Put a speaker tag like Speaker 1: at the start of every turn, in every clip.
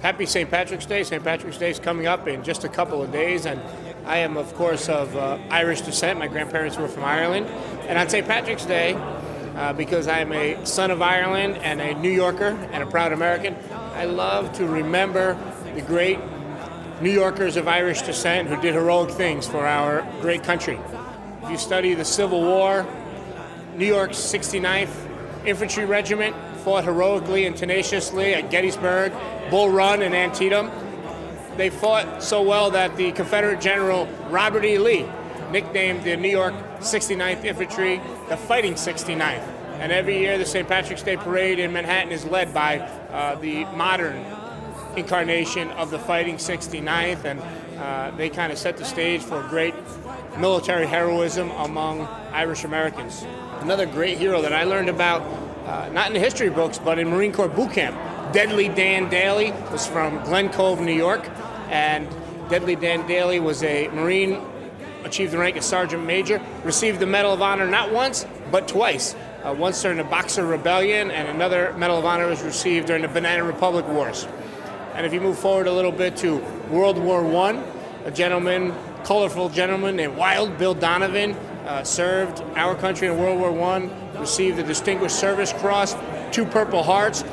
Speaker 1: Happy St. Patrick's Day. St. Patrick's Day is coming up in just a couple of days, and I am, of course, of Irish descent. My grandparents were from Ireland. And on St. Patrick's Day, because I am a son of Ireland and a New Yorker and a proud American, I love to remember the great New Yorkers of Irish descent who did heroic things for our great country. If you study the Civil War, New York's 69th Infantry Regiment fought heroically and tenaciously at Gettysburg, Bull Run, and Antietam. They fought so well that the Confederate General Robert E. Lee nicknamed the New York 69th Infantry the Fighting 69th. And every year the St. Patrick's Day Parade in Manhattan is led by the modern incarnation of the Fighting 69th, and they kind of set the stage for great military heroism among Irish Americans. Another great hero that I learned about, not in the history books, but in Marine Corps boot camp, Deadly Dan Daly, was from Glen Cove, New York, and Deadly Dan Daly was a Marine, achieved the rank of Sergeant Major, received the Medal of Honor not once, but twice. Once during the Boxer Rebellion, and another Medal of Honor was received during the Banana Republic Wars. And if you move forward a little bit to World War I, a gentleman, colorful gentleman named Wild Bill Donovan, served our country in World War I, received the Distinguished Service Cross, 2 Purple Hearts.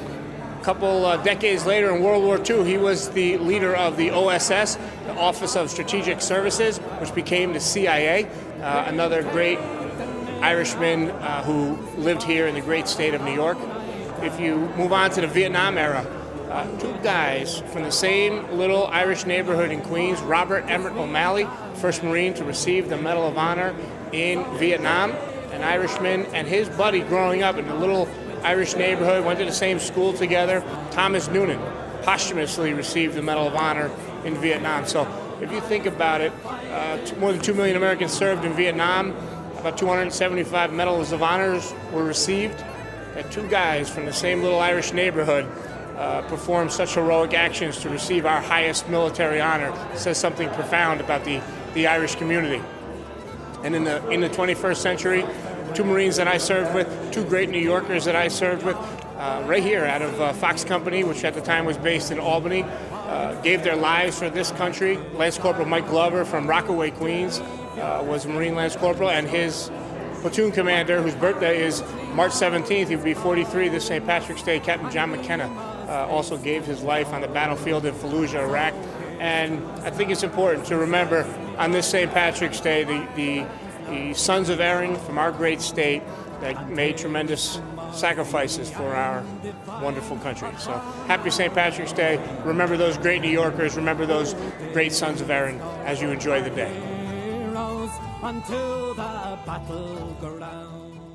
Speaker 1: A couple decades later in World War II, he was the leader of the OSS, the Office of Strategic Services, which became the CIA. Another great Irishman who lived here in the great state of New York. If you move on to the Vietnam era, 2 guys from the same little Irish neighborhood in Queens, Robert Emmett O'Malley, first Marine to receive the Medal of Honor in Vietnam, an Irishman, and his buddy growing up in a little Irish neighborhood, went to the same school together, Thomas Noonan, posthumously received the Medal of Honor in Vietnam. So if you think about it, more than 2 million Americans served in Vietnam, about 275 Medals of Honors were received, and 2 guys from the same little Irish neighborhood performed such heroic actions to receive our highest military honor. It says something profound about the Irish community. And in the 21st century, 2 Marines that I served with, 2 great New Yorkers that I served with, right here out of Fox Company, which at the time was based in Albany, gave their lives for this country. Lance Corporal Mike Glover from Rockaway, Queens, was a Marine Lance Corporal, and his platoon commander, whose birthday is March 17th, he would be 43 this St. Patrick's Day, Captain John McKenna, also gave his life on the battlefield in Fallujah, Iraq. And I think it's important to remember on this St. Patrick's Day the sons of Erin from our great state that made tremendous sacrifices for our wonderful country. So happy St. Patrick's Day. Remember those great New Yorkers. Remember those great sons of Erin as you enjoy the day.
Speaker 2: Until the battleground.